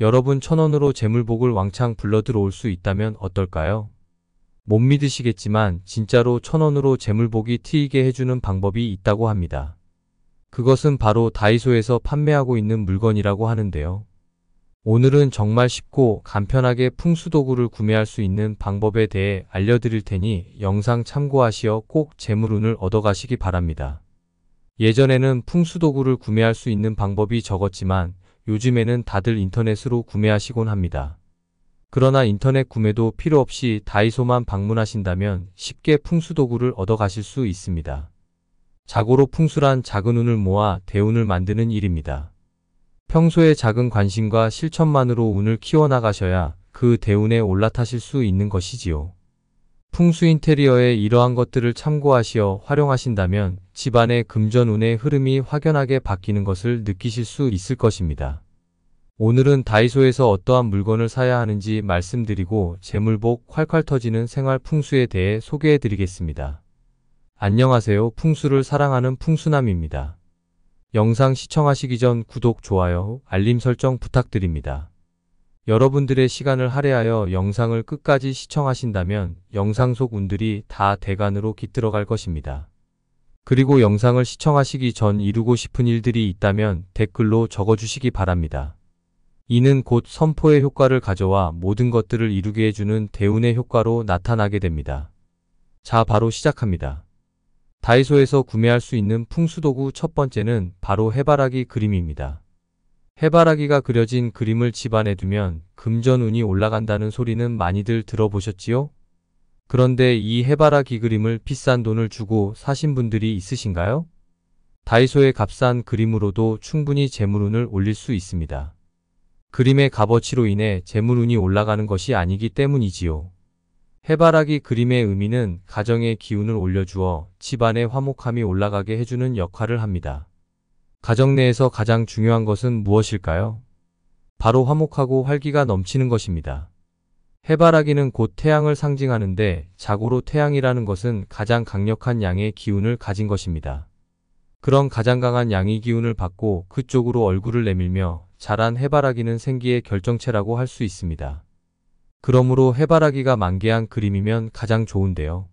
여러분 1,000원으로 재물복을 왕창 불러 들어올 수 있다면 어떨까요? 못 믿으시겠지만 진짜로 1,000원으로 재물복이 트이게 해주는 방법이 있다고 합니다. 그것은 바로 다이소에서 판매하고 있는 물건이라고 하는데요. 오늘은 정말 쉽고 간편하게 풍수도구를 구매할 수 있는 방법에 대해 알려드릴 테니 영상 참고하시어 꼭 재물운을 얻어가시기 바랍니다. 예전에는 풍수도구를 구매할 수 있는 방법이 적었지만 요즘에는 다들 인터넷으로 구매하시곤 합니다. 그러나 인터넷 구매도 필요 없이 다이소만 방문하신다면 쉽게 풍수도구를 얻어가실 수 있습니다. 자고로 풍수란 작은 운을 모아 대운을 만드는 일입니다. 평소에 작은 관심과 실천만으로 운을 키워나가셔야 그 대운에 올라타실 수 있는 것이지요. 풍수 인테리어에 이러한 것들을 참고하시어 활용하신다면 집안의 금전운의 흐름이 확연하게 바뀌는 것을 느끼실 수 있을 것입니다. 오늘은 다이소에서 어떠한 물건을 사야 하는지 말씀드리고 재물복 콸콸 터지는 생활 풍수에 대해 소개해 드리겠습니다. 안녕하세요. 풍수를 사랑하는 풍수남입니다. 영상 시청하시기 전 구독, 좋아요, 알림 설정 부탁드립니다. 여러분들의 시간을 할애하여 영상을 끝까지 시청하신다면 영상 속 운들이 다 대간으로 깃들어갈 것입니다. 그리고 영상을 시청하시기 전 이루고 싶은 일들이 있다면 댓글로 적어주시기 바랍니다. 이는 곧 선포의 효과를 가져와 모든 것들을 이루게 해주는 대운의 효과로 나타나게 됩니다. 자, 바로 시작합니다. 다이소에서 구매할 수 있는 풍수도구 첫 번째는 바로 해바라기 그림입니다. 해바라기가 그려진 그림을 집안에 두면 금전운이 올라간다는 소리는 많이들 들어보셨지요? 그런데 이 해바라기 그림을 비싼 돈을 주고 사신 분들이 있으신가요? 다이소의 값싼 그림으로도 충분히 재물운을 올릴 수 있습니다. 그림의 값어치로 인해 재물운이 올라가는 것이 아니기 때문이지요. 해바라기 그림의 의미는 가정의 기운을 올려주어 집안의 화목함이 올라가게 해주는 역할을 합니다. 가정 내에서 가장 중요한 것은 무엇일까요? 바로 화목하고 활기가 넘치는 것입니다. 해바라기는 곧 태양을 상징하는데 자고로 태양이라는 것은 가장 강력한 양의 기운을 가진 것입니다. 그런 가장 강한 양의 기운을 받고 그쪽으로 얼굴을 내밀며 자란 해바라기는 생기의 결정체라고 할 수 있습니다. 그러므로 해바라기가 만개한 그림이면 가장 좋은데요.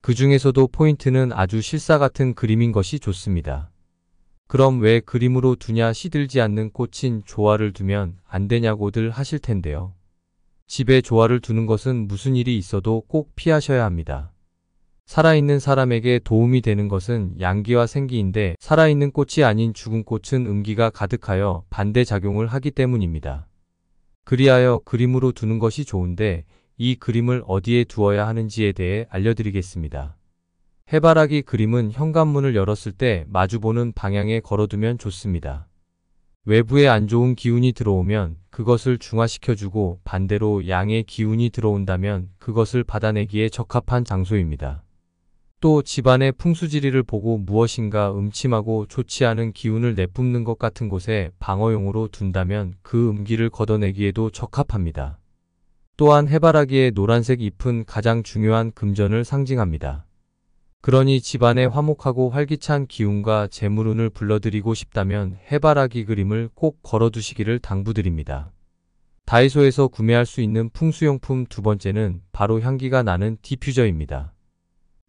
그 중에서도 포인트는 아주 실사 같은 그림인 것이 좋습니다. 그럼 왜 그림으로 두냐, 시들지 않는 꽃인 조화를 두면 안 되냐고들 하실 텐데요. 집에 조화를 두는 것은 무슨 일이 있어도 꼭 피하셔야 합니다. 살아있는 사람에게 도움이 되는 것은 양기와 생기인데 살아있는 꽃이 아닌 죽은 꽃은 음기가 가득하여 반대작용을 하기 때문입니다. 그리하여 그림으로 두는 것이 좋은데 이 그림을 어디에 두어야 하는지에 대해 알려드리겠습니다. 해바라기 그림은 현관문을 열었을 때 마주보는 방향에 걸어두면 좋습니다. 외부에 안 좋은 기운이 들어오면 그것을 중화시켜주고 반대로 양의 기운이 들어온다면 그것을 받아내기에 적합한 장소입니다. 또 집안의 풍수지리를 보고 무엇인가 음침하고 좋지 않은 기운을 내뿜는 것 같은 곳에 방어용으로 둔다면 그 음기를 걷어내기에도 적합합니다. 또한 해바라기의 노란색 잎은 가장 중요한 금전을 상징합니다. 그러니 집안에 화목하고 활기찬 기운과 재물운을 불러들이고 싶다면 해바라기 그림을 꼭 걸어두시기를 당부드립니다. 다이소에서 구매할 수 있는 풍수용품 두 번째는 바로 향기가 나는 디퓨저입니다.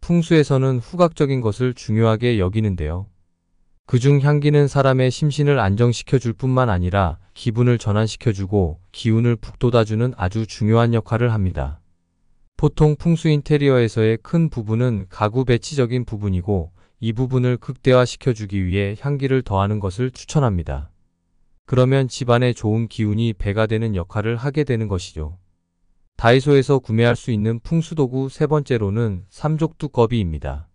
풍수에서는 후각적인 것을 중요하게 여기는데요. 그중 향기는 사람의 심신을 안정시켜줄 뿐만 아니라 기분을 전환시켜주고 기운을 북돋아주는 아주 중요한 역할을 합니다. 보통 풍수 인테리어에서의 큰 부분은 가구 배치적인 부분이고 이 부분을 극대화시켜주기 위해 향기를 더하는 것을 추천합니다. 그러면 집안에 좋은 기운이 배가 되는 역할을 하게 되는 것이죠. 다이소에서 구매할 수 있는 풍수도구 세 번째로는 삼족 두꺼비입니다.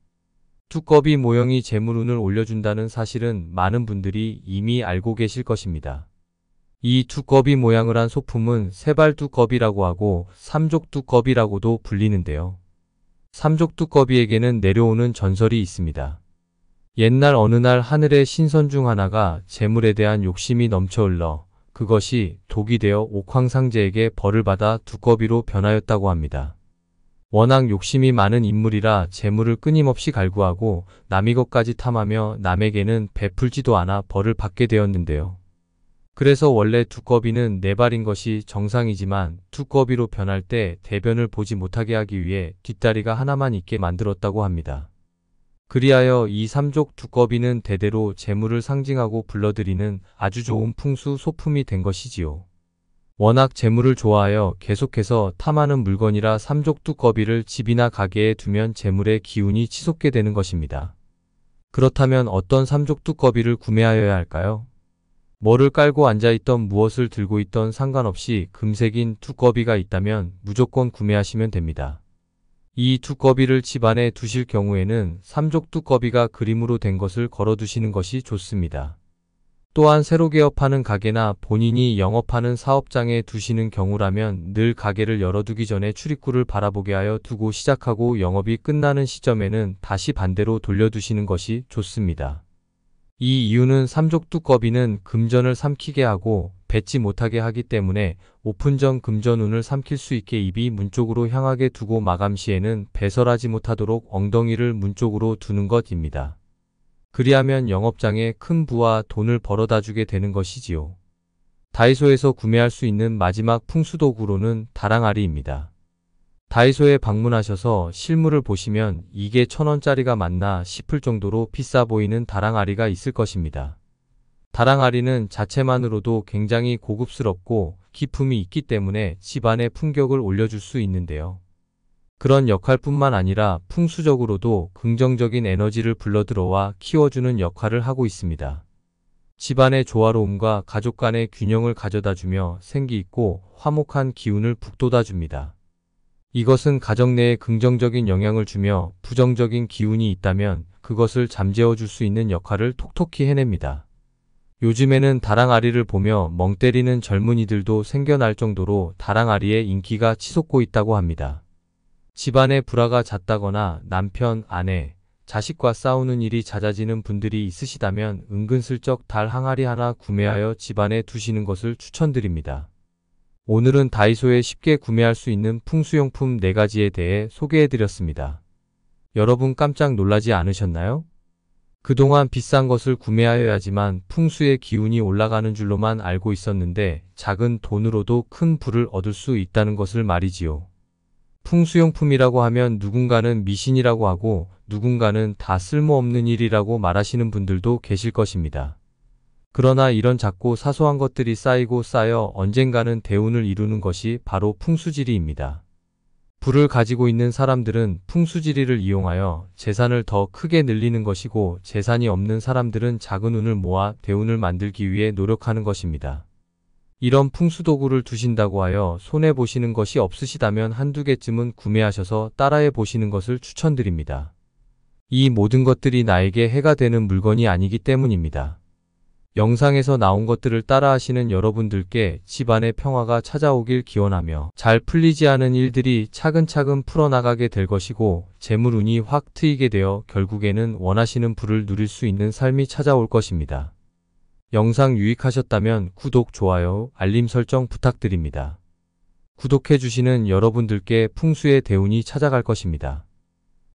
두꺼비 모형이 재물운을 올려준다는 사실은 많은 분들이 이미 알고 계실 것입니다. 이 두꺼비 모양을 한 소품은 세발두꺼비라고 하고 삼족두꺼비라고도 불리는데요. 삼족두꺼비에게는 내려오는 전설이 있습니다. 옛날 어느 날 하늘의 신선 중 하나가 재물에 대한 욕심이 넘쳐 흘러 그것이 독이 되어 옥황상제에게 벌을 받아 두꺼비로 변하였다고 합니다. 워낙 욕심이 많은 인물이라 재물을 끊임없이 갈구하고 남의 것까지 탐하며 남에게는 베풀지도 않아 벌을 받게 되었는데요. 그래서 원래 두꺼비는 네 발인 것이 정상이지만 두꺼비로 변할 때 대변을 보지 못하게 하기 위해 뒷다리가 하나만 있게 만들었다고 합니다. 그리하여 이 삼족 두꺼비는 대대로 재물을 상징하고 불러들이는 아주 좋은 풍수 소품이 된 것이지요. 워낙 재물을 좋아하여 계속해서 탐하는 물건이라 삼족 두꺼비를 집이나 가게에 두면 재물의 기운이 치솟게 되는 것입니다. 그렇다면 어떤 삼족 두꺼비를 구매하여야 할까요? 뭐를 깔고 앉아있던 무엇을 들고 있던 상관없이 금색인 두꺼비가 있다면 무조건 구매하시면 됩니다. 이 두꺼비를 집안에 두실 경우에는 삼족 두꺼비가 그림으로 된 것을 걸어두시는 것이 좋습니다. 또한 새로 개업하는 가게나 본인이 영업하는 사업장에 두시는 경우라면 늘 가게를 열어두기 전에 출입구를 바라보게 하여 두고 시작하고 영업이 끝나는 시점에는 다시 반대로 돌려두시는 것이 좋습니다. 이 이유는 삼족 두꺼비는 금전을 삼키게 하고 뱉지 못하게 하기 때문에 오픈 전 금전운을 삼킬 수 있게 입이 문 쪽으로 향하게 두고 마감 시에는 배설하지 못하도록 엉덩이를 문 쪽으로 두는 것입니다. 그리하면 영업장에 큰 부와 돈을 벌어다 주게 되는 것이지요. 다이소에서 구매할 수 있는 마지막 풍수도구로는 다랑아리입니다. 다이소에 방문하셔서 실물을 보시면 이게 1,000원짜리가 맞나 싶을 정도로 비싸 보이는 다랑아리가 있을 것입니다. 다랑아리는 자체만으로도 굉장히 고급스럽고 기품이 있기 때문에 집안의 품격을 올려줄 수 있는데요. 그런 역할뿐만 아니라 풍수적으로도 긍정적인 에너지를 불러들어와 키워주는 역할을 하고 있습니다. 집안의 조화로움과 가족 간의 균형을 가져다주며 생기있고 화목한 기운을 북돋아줍니다. 이것은 가정 내에 긍정적인 영향을 주며 부정적인 기운이 있다면 그것을 잠재워 줄 수 있는 역할을 톡톡히 해냅니다. 요즘에는 다랑아리를 보며 멍 때리는 젊은이들도 생겨날 정도로 다랑아리의 인기가 치솟고 있다고 합니다. 집안에 불화가 잦다거나 남편, 아내, 자식과 싸우는 일이 잦아지는 분들이 있으시다면 은근슬쩍 달 항아리 하나 구매하여 집안에 두시는 것을 추천드립니다. 오늘은 다이소에 쉽게 구매할 수 있는 풍수용품 4가지에 대해 소개해드렸습니다. 여러분 깜짝 놀라지 않으셨나요? 그동안 비싼 것을 구매하여야지만 풍수의 기운이 올라가는 줄로만 알고 있었는데 작은 돈으로도 큰 부를 얻을 수 있다는 것을 말이지요. 풍수용품이라고 하면 누군가는 미신이라고 하고 누군가는 다 쓸모없는 일이라고 말하시는 분들도 계실 것입니다. 그러나 이런 작고 사소한 것들이 쌓이고 쌓여 언젠가는 대운을 이루는 것이 바로 풍수지리입니다. 부를 가지고 있는 사람들은 풍수지리를 이용하여 재산을 더 크게 늘리는 것이고 재산이 없는 사람들은 작은 운을 모아 대운을 만들기 위해 노력하는 것입니다. 이런 풍수도구를 두신다고 하여 손해보시는 것이 없으시다면 한두 개쯤은 구매하셔서 따라해 보시는 것을 추천드립니다. 이 모든 것들이 나에게 해가 되는 물건이 아니기 때문입니다. 영상에서 나온 것들을 따라하시는 여러분들께 집안의 평화가 찾아오길 기원하며 잘 풀리지 않은 일들이 차근차근 풀어나가게 될 것이고 재물운이 확 트이게 되어 결국에는 원하시는 부를 누릴 수 있는 삶이 찾아올 것입니다. 영상 유익하셨다면 구독, 좋아요, 알림 설정 부탁드립니다. 구독해주시는 여러분들께 풍수의 대운이 찾아갈 것입니다.